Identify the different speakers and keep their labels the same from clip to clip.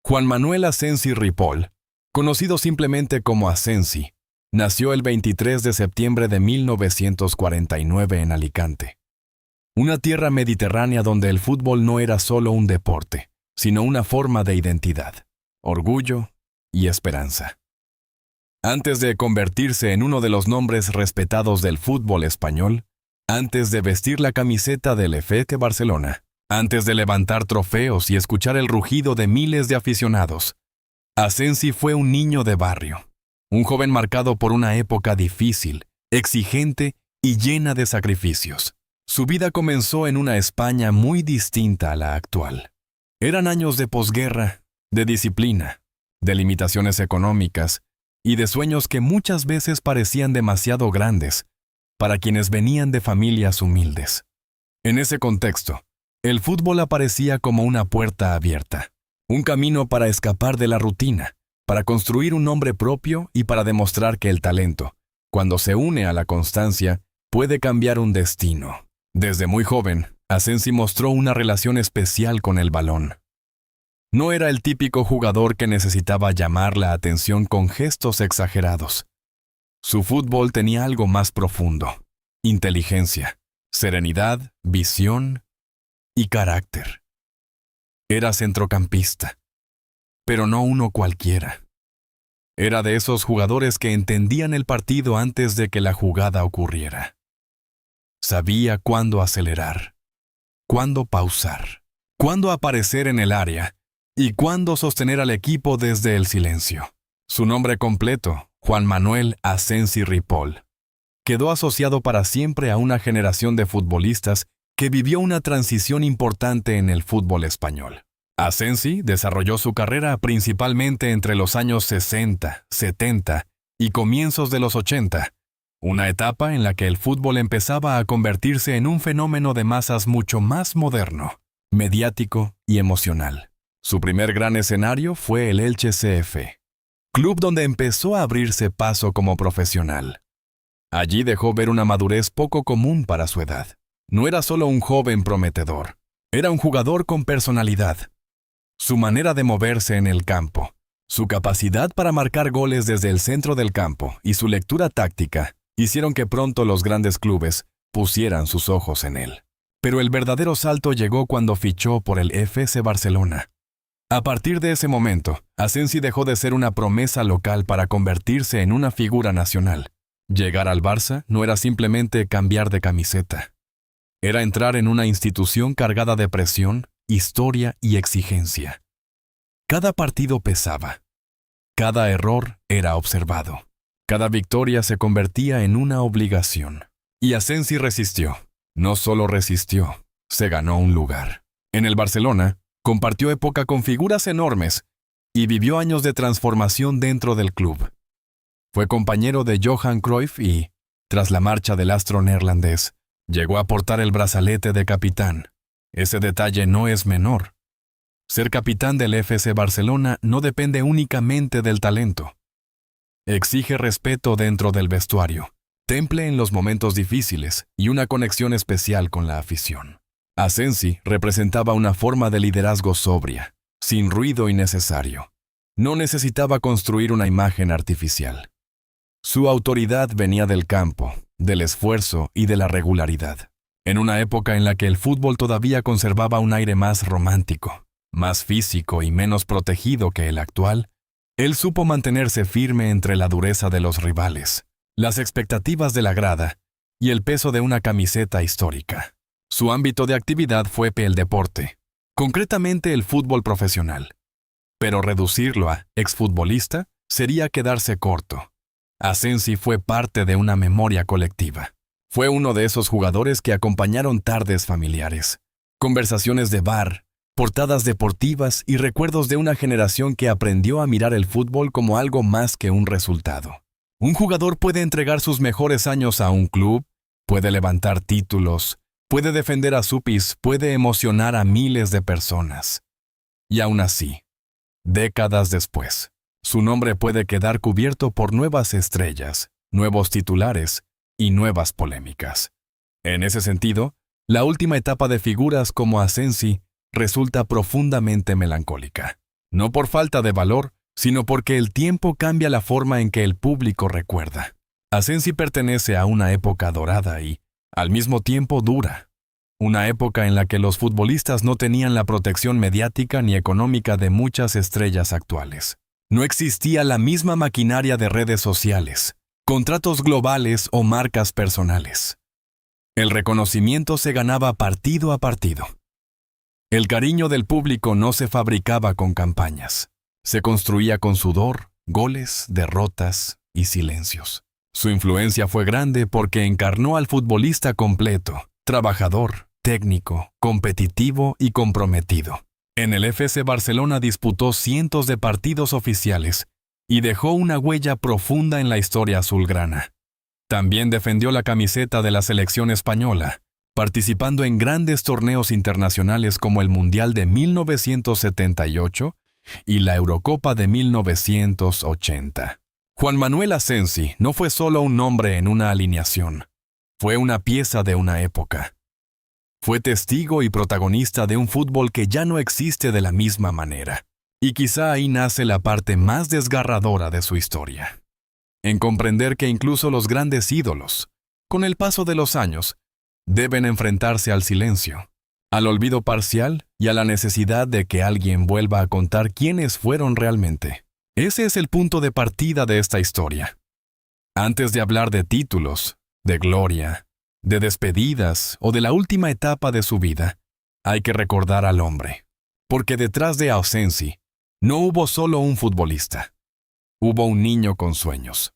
Speaker 1: Juan Manuel Asensi Ripoll, conocido simplemente como Asensi, nació el 23 de septiembre de 1949 en Alicante. Una tierra mediterránea donde el fútbol no era solo un deporte, sino una forma de identidad, orgullo y esperanza. Antes de convertirse en uno de los nombres respetados del fútbol español, antes de vestir la camiseta del FC Barcelona, antes de levantar trofeos y escuchar el rugido de miles de aficionados, Asensi fue un niño de barrio, un joven marcado por una época difícil, exigente y llena de sacrificios. Su vida comenzó en una España muy distinta a la actual. Eran años de posguerra, de disciplina, de limitaciones económicas y de sueños que muchas veces parecían demasiado grandes para quienes venían de familias humildes. En ese contexto, el fútbol aparecía como una puerta abierta, un camino para escapar de la rutina, para construir un nombre propio y para demostrar que el talento, cuando se une a la constancia, puede cambiar un destino. Desde muy joven, Asensi mostró una relación especial con el balón. No era el típico jugador que necesitaba llamar la atención con gestos exagerados. Su fútbol tenía algo más profundo: inteligencia, serenidad, visión y carácter. Era centrocampista, pero no uno cualquiera. Era de esos jugadores que entendían el partido antes de que la jugada ocurriera. Sabía cuándo acelerar, cuándo pausar, cuándo aparecer en el área y cuándo sostener al equipo desde el silencio. Su nombre completo, Juan Manuel Asensi Ripoll, quedó asociado para siempre a una generación de futbolistas que vivió una transición importante en el fútbol español. Asensi desarrolló su carrera principalmente entre los años 60, 70 y comienzos de los 80, una etapa en la que el fútbol empezaba a convertirse en un fenómeno de masas mucho más moderno, mediático y emocional. Su primer gran escenario fue el Elche CF, club donde empezó a abrirse paso como profesional. Allí dejó ver una madurez poco común para su edad. No era solo un joven prometedor, era un jugador con personalidad. Su manera de moverse en el campo, su capacidad para marcar goles desde el centro del campo y su lectura táctica hicieron que pronto los grandes clubes pusieran sus ojos en él. Pero el verdadero salto llegó cuando fichó por el FC Barcelona. A partir de ese momento, Asensi dejó de ser una promesa local para convertirse en una figura nacional. Llegar al Barça no era simplemente cambiar de camiseta. Era entrar en una institución cargada de presión, historia y exigencia. Cada partido pesaba. Cada error era observado. Cada victoria se convertía en una obligación. Y Asensi resistió. No solo resistió, se ganó un lugar. En el Barcelona, compartió época con figuras enormes y vivió años de transformación dentro del club. Fue compañero de Johan Cruyff y, tras la marcha del astro neerlandés, llegó a portar el brazalete de capitán. Ese detalle no es menor. Ser capitán del FC Barcelona no depende únicamente del talento. Exige respeto dentro del vestuario, temple en los momentos difíciles y una conexión especial con la afición. Asensi representaba una forma de liderazgo sobria, sin ruido innecesario. No necesitaba construir una imagen artificial. Su autoridad venía del campo, del esfuerzo y de la regularidad. En una época en la que el fútbol todavía conservaba un aire más romántico, más físico y menos protegido que el actual, él supo mantenerse firme entre la dureza de los rivales, las expectativas de la grada y el peso de una camiseta histórica. Su ámbito de actividad fue el deporte, concretamente el fútbol profesional. Pero reducirlo a exfutbolista sería quedarse corto. Asensi fue parte de una memoria colectiva. Fue uno de esos jugadores que acompañaron tardes familiares, conversaciones de bar, portadas deportivas y recuerdos de una generación que aprendió a mirar el fútbol como algo más que un resultado. Un jugador puede entregar sus mejores años a un club, puede levantar títulos, puede defender a su país, puede emocionar a miles de personas. Y aún así, décadas después, su nombre puede quedar cubierto por nuevas estrellas, nuevos titulares y nuevas polémicas. En ese sentido, la última etapa de figuras como Asensi resulta profundamente melancólica. No por falta de valor, sino porque el tiempo cambia la forma en que el público recuerda. Asensi pertenece a una época dorada y, al mismo tiempo, dura. Una época en la que los futbolistas no tenían la protección mediática ni económica de muchas estrellas actuales. No existía la misma maquinaria de redes sociales, contratos globales o marcas personales. El reconocimiento se ganaba partido a partido. El cariño del público no se fabricaba con campañas. Se construía con sudor, goles, derrotas y silencios. Su influencia fue grande porque encarnó al futbolista completo, trabajador, técnico, competitivo y comprometido. En el FC Barcelona disputó cientos de partidos oficiales y dejó una huella profunda en la historia azulgrana. También defendió la camiseta de la selección española, participando en grandes torneos internacionales como el Mundial de 1978 y la Eurocopa de 1980. Juan Manuel Asensi no fue solo un nombre en una alineación, fue una pieza de una época. Fue testigo y protagonista de un fútbol que ya no existe de la misma manera. Y quizá ahí nace la parte más desgarradora de su historia. En comprender que incluso los grandes ídolos, con el paso de los años, deben enfrentarse al silencio, al olvido parcial y a la necesidad de que alguien vuelva a contar quiénes fueron realmente. Ese es el punto de partida de esta historia. Antes de hablar de títulos, de gloria, de despedidas o de la última etapa de su vida, hay que recordar al hombre. Porque detrás de Asensi no hubo solo un futbolista. Hubo un niño con sueños,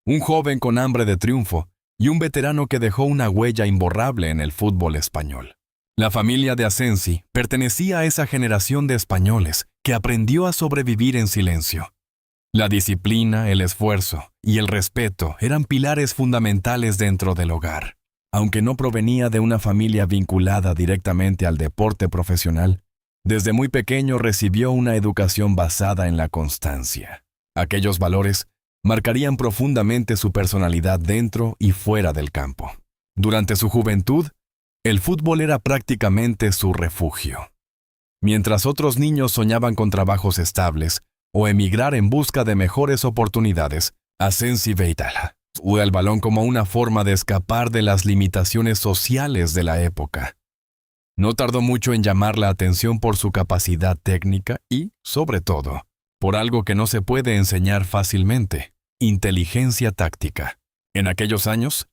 Speaker 1: un joven con hambre de triunfo y un veterano que dejó una huella imborrable en el fútbol español. La familia de Asensi pertenecía a esa generación de españoles que aprendió a sobrevivir en silencio. La disciplina, el esfuerzo y el respeto eran pilares fundamentales dentro del hogar. Aunque no provenía de una familia vinculada directamente al deporte profesional, desde muy pequeño recibió una educación basada en la constancia. Aquellos valores marcarían profundamente su personalidad dentro y fuera del campo. Durante su juventud, el fútbol era prácticamente su refugio. Mientras otros niños soñaban con trabajos estables o emigrar en busca de mejores oportunidades, Asensi veía el balón como una forma de escapar de las limitaciones sociales de la época. No tardó mucho en llamar la atención por su capacidad técnica y, sobre todo, por algo que no se puede enseñar fácilmente: inteligencia táctica. En aquellos años,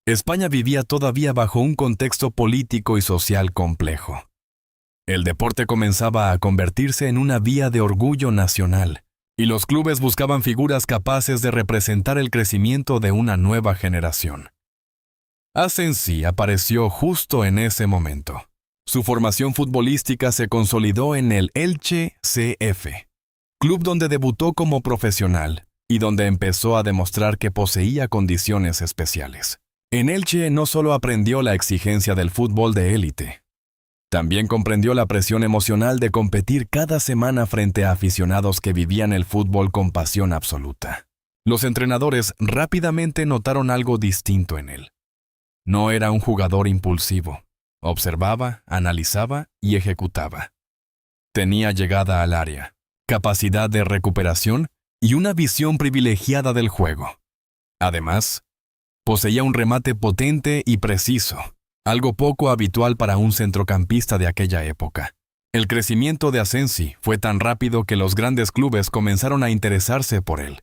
Speaker 1: España vivía todavía bajo un contexto político y social complejo. El deporte comenzaba a convertirse en una vía de orgullo nacional, y los clubes buscaban figuras capaces de representar el crecimiento de una nueva generación. Asensi apareció justo en ese momento. Su formación futbolística se consolidó en el Elche CF, club donde debutó como profesional y donde empezó a demostrar que poseía condiciones especiales. En Elche no solo aprendió la exigencia del fútbol de élite, también comprendió la presión emocional de competir cada semana frente a aficionados que vivían el fútbol con pasión absoluta. Los entrenadores rápidamente notaron algo distinto en él. No era un jugador impulsivo. Observaba, analizaba y ejecutaba. Tenía llegada al área, capacidad de recuperación y una visión privilegiada del juego. Además, poseía un remate potente y preciso, algo poco habitual para un centrocampista de aquella época. El crecimiento de Asensi fue tan rápido que los grandes clubes comenzaron a interesarse por él.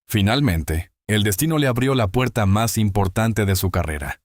Speaker 1: Finalmente, el destino le abrió la puerta más importante de su carrera: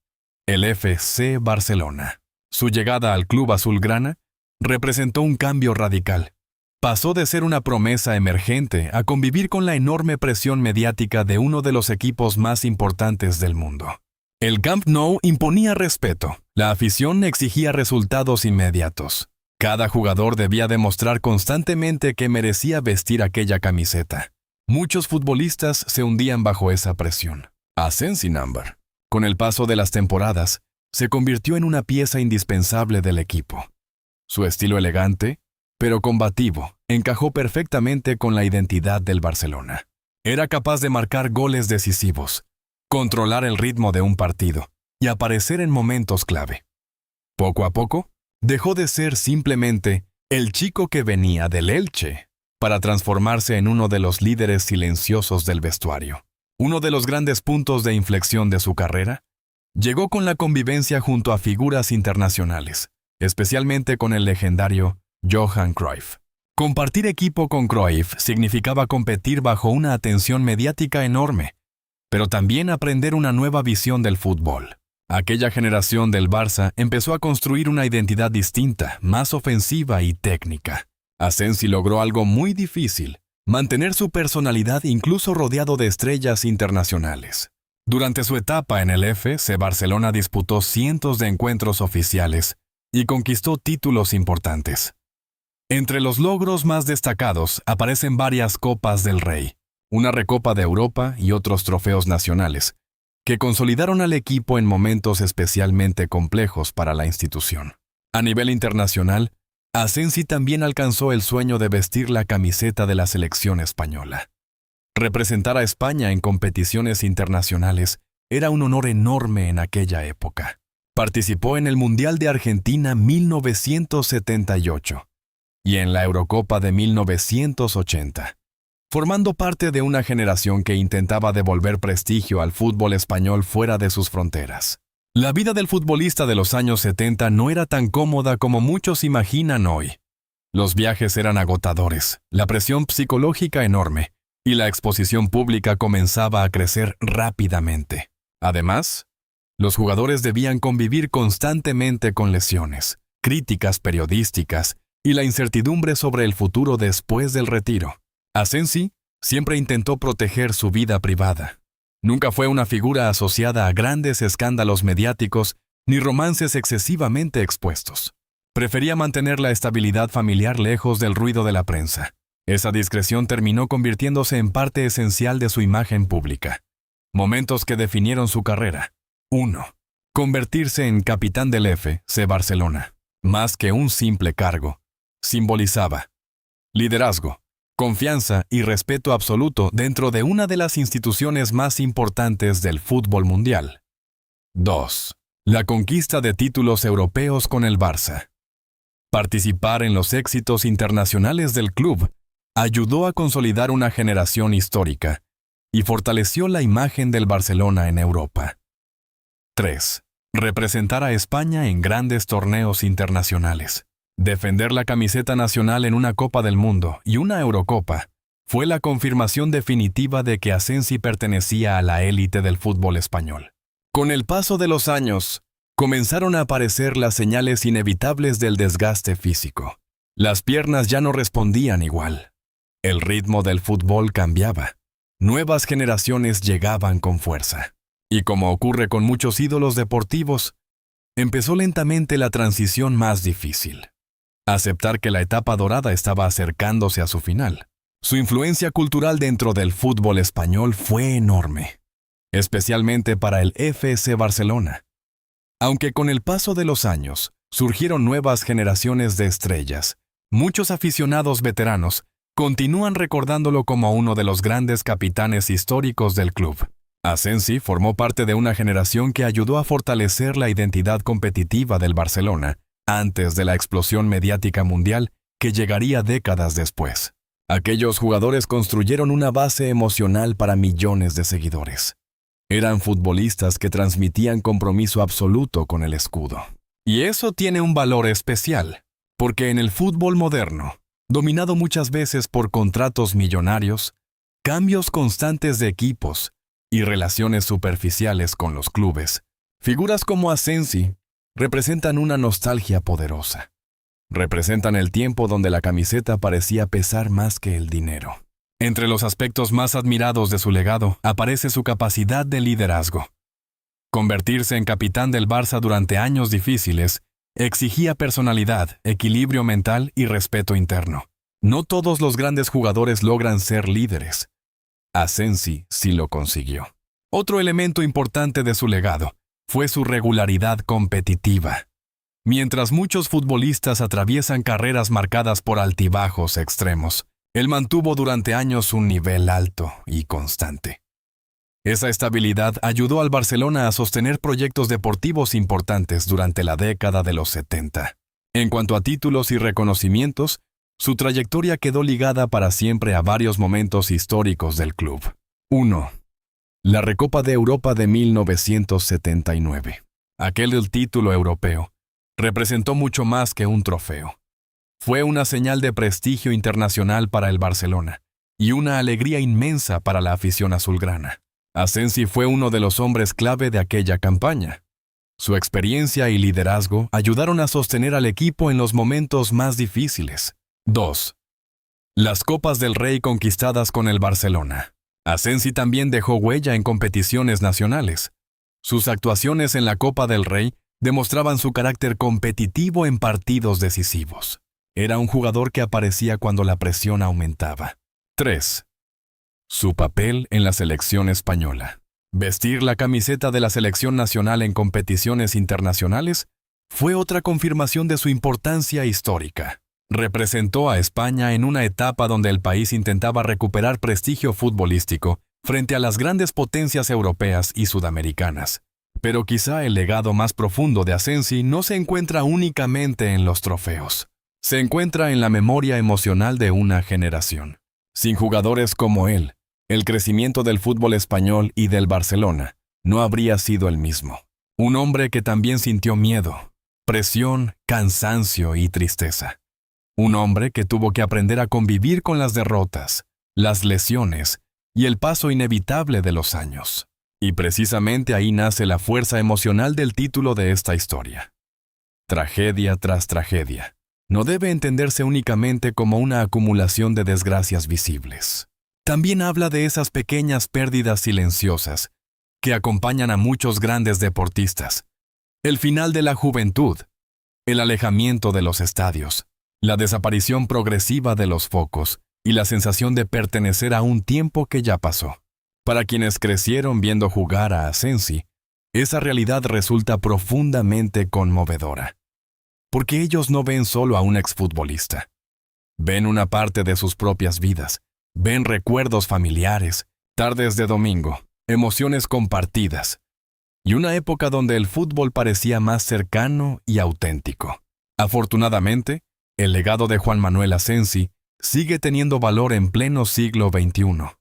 Speaker 1: el FC Barcelona. Su llegada al club azulgrana representó un cambio radical. Pasó de ser una promesa emergente a convivir con la enorme presión mediática de uno de los equipos más importantes del mundo. El Camp Nou imponía respeto. La afición exigía resultados inmediatos. Cada jugador debía demostrar constantemente que merecía vestir aquella camiseta. Muchos futbolistas se hundían bajo esa presión. Asensi Number, con el paso de las temporadas, se convirtió en una pieza indispensable del equipo. Su estilo elegante, pero combativo, encajó perfectamente con la identidad del Barcelona. Era capaz de marcar goles decisivos, controlar el ritmo de un partido y aparecer en momentos clave. Poco a poco, dejó de ser simplemente el chico que venía del Elche para transformarse en uno de los líderes silenciosos del vestuario. Uno de los grandes puntos de inflexión de su carrera llegó con la convivencia junto a figuras internacionales, especialmente con el legendario Johan Cruyff. Compartir equipo con Cruyff significaba competir bajo una atención mediática enorme, pero también aprender una nueva visión del fútbol. Aquella generación del Barça empezó a construir una identidad distinta, más ofensiva y técnica. Asensi logró algo muy difícil: mantener su personalidad incluso rodeado de estrellas internacionales. Durante su etapa en el FC Barcelona disputó cientos de encuentros oficiales y conquistó títulos importantes. Entre los logros más destacados aparecen varias Copas del Rey, una Recopa de Europa y otros trofeos nacionales, que consolidaron al equipo en momentos especialmente complejos para la institución. A nivel internacional, Asensi también alcanzó el sueño de vestir la camiseta de la selección española. Representar a España en competiciones internacionales era un honor enorme en aquella época. Participó en el Mundial de Argentina 1978 y en la Eurocopa de 1980, formando parte de una generación que intentaba devolver prestigio al fútbol español fuera de sus fronteras. La vida del futbolista de los años 70 no era tan cómoda como muchos imaginan hoy. Los viajes eran agotadores, la presión psicológica enorme, y la exposición pública comenzaba a crecer rápidamente. Además, los jugadores debían convivir constantemente con lesiones, críticas periodísticas y la incertidumbre sobre el futuro después del retiro. Asensi siempre intentó proteger su vida privada. Nunca fue una figura asociada a grandes escándalos mediáticos ni romances excesivamente expuestos. Prefería mantener la estabilidad familiar lejos del ruido de la prensa. Esa discreción terminó convirtiéndose en parte esencial de su imagen pública. Momentos que definieron su carrera. 1. Convertirse en capitán del FC Barcelona. Más que un simple cargo, simbolizaba liderazgo, confianza y respeto absoluto dentro de una de las instituciones más importantes del fútbol mundial. 2. La conquista de títulos europeos con el Barça. Participar en los éxitos internacionales del club ayudó a consolidar una generación histórica y fortaleció la imagen del Barcelona en Europa. 3. Representar a España en grandes torneos internacionales. Defender la camiseta nacional en una Copa del Mundo y una Eurocopa fue la confirmación definitiva de que Asensi pertenecía a la élite del fútbol español. Con el paso de los años, comenzaron a aparecer las señales inevitables del desgaste físico. Las piernas ya no respondían igual. El ritmo del fútbol cambiaba. Nuevas generaciones llegaban con fuerza. Y como ocurre con muchos ídolos deportivos, empezó lentamente la transición más difícil: aceptar que la etapa dorada estaba acercándose a su final. Su influencia cultural dentro del fútbol español fue enorme, especialmente para el FC Barcelona. Aunque con el paso de los años surgieron nuevas generaciones de estrellas, muchos aficionados veteranos continúan recordándolo como uno de los grandes capitanes históricos del club. Asensi formó parte de una generación que ayudó a fortalecer la identidad competitiva del Barcelona antes de la explosión mediática mundial que llegaría décadas después. Aquellos jugadores construyeron una base emocional para millones de seguidores. Eran futbolistas que transmitían compromiso absoluto con el escudo. Y eso tiene un valor especial, porque en el fútbol moderno, dominado muchas veces por contratos millonarios, cambios constantes de equipos y relaciones superficiales con los clubes, figuras como Asensi representan una nostalgia poderosa. Representan el tiempo donde la camiseta parecía pesar más que el dinero. Entre los aspectos más admirados de su legado aparece su capacidad de liderazgo. Convertirse en capitán del Barça durante años difíciles exigía personalidad, equilibrio mental y respeto interno. No todos los grandes jugadores logran ser líderes. Asensi sí lo consiguió. Otro elemento importante de su legado fue su regularidad competitiva. Mientras muchos futbolistas atraviesan carreras marcadas por altibajos extremos, él mantuvo durante años un nivel alto y constante. Esa estabilidad ayudó al Barcelona a sostener proyectos deportivos importantes durante la década de los 70. En cuanto a títulos y reconocimientos, Su trayectoria quedó ligada para siempre a varios momentos históricos del club. 1. La Recopa de Europa de 1979. Aquel título europeo representó mucho más que un trofeo. Fue una señal de prestigio internacional para el Barcelona y una alegría inmensa para la afición azulgrana. Asensi fue uno de los hombres clave de aquella campaña. Su experiencia y liderazgo ayudaron a sostener al equipo en los momentos más difíciles. 2. Las Copas del Rey conquistadas con el Barcelona. Asensi también dejó huella en competiciones nacionales. Sus actuaciones en la Copa del Rey demostraban su carácter competitivo en partidos decisivos. Era un jugador que aparecía cuando la presión aumentaba. 3. Su papel en la selección española. Vestir la camiseta de la selección nacional en competiciones internacionales fue otra confirmación de su importancia histórica. Representó a España en una etapa donde el país intentaba recuperar prestigio futbolístico frente a las grandes potencias europeas y sudamericanas. Pero quizá el legado más profundo de Asensi no se encuentra únicamente en los trofeos. Se encuentra en la memoria emocional de una generación. Sin jugadores como él, el crecimiento del fútbol español y del Barcelona no habría sido el mismo. Un hombre que también sintió miedo, presión, cansancio y tristeza. Un hombre que tuvo que aprender a convivir con las derrotas, las lesiones y el paso inevitable de los años. Y precisamente ahí nace la fuerza emocional del título de esta historia. Tragedia tras tragedia. No debe entenderse únicamente como una acumulación de desgracias visibles. También habla de esas pequeñas pérdidas silenciosas que acompañan a muchos grandes deportistas. El final de la juventud, el alejamiento de los estadios, la desaparición progresiva de los focos y la sensación de pertenecer a un tiempo que ya pasó. Para quienes crecieron viendo jugar a Asensi, esa realidad resulta profundamente conmovedora. Porque ellos no ven solo a un exfutbolista. Ven una parte de sus propias vidas. Ven recuerdos familiares, tardes de domingo, emociones compartidas, y una época donde el fútbol parecía más cercano y auténtico. Afortunadamente, el legado de Juan Manuel Asensi sigue teniendo valor en pleno siglo XXI.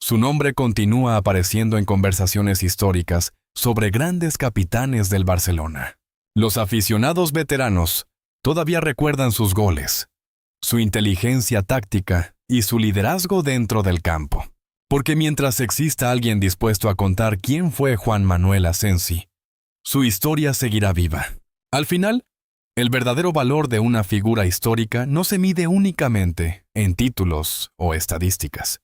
Speaker 1: Su nombre continúa apareciendo en conversaciones históricas sobre grandes capitanes del Barcelona. Los aficionados veteranos todavía recuerdan sus goles, su inteligencia táctica y su liderazgo dentro del campo. Porque mientras exista alguien dispuesto a contar quién fue Juan Manuel Asensi, su historia seguirá viva. Al final, el verdadero valor de una figura histórica no se mide únicamente en títulos o estadísticas.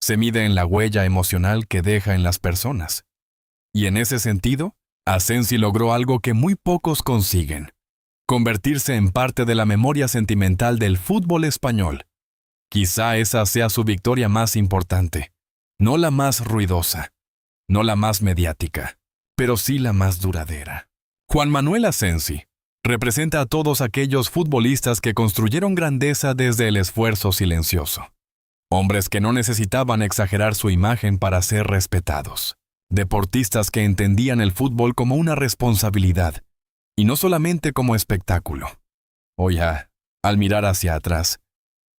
Speaker 1: Se mide en la huella emocional que deja en las personas. Y en ese sentido, Asensi logró algo que muy pocos consiguen: convertirse en parte de la memoria sentimental del fútbol español. Quizá esa sea su victoria más importante, no la más ruidosa, no la más mediática, pero sí la más duradera. Juan Manuel Asensi representa a todos aquellos futbolistas que construyeron grandeza desde el esfuerzo silencioso. Hombres que no necesitaban exagerar su imagen para ser respetados. Deportistas que entendían el fútbol como una responsabilidad y no solamente como espectáculo. Hoy, al mirar hacia atrás,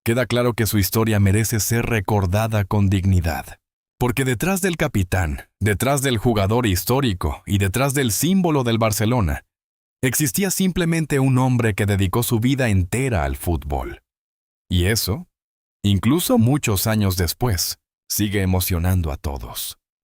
Speaker 1: queda claro que su historia merece ser recordada con dignidad. Porque detrás del capitán, detrás del jugador histórico y detrás del símbolo del Barcelona, existía simplemente un hombre que dedicó su vida entera al fútbol. Y eso, incluso muchos años después, sigue emocionando a todos.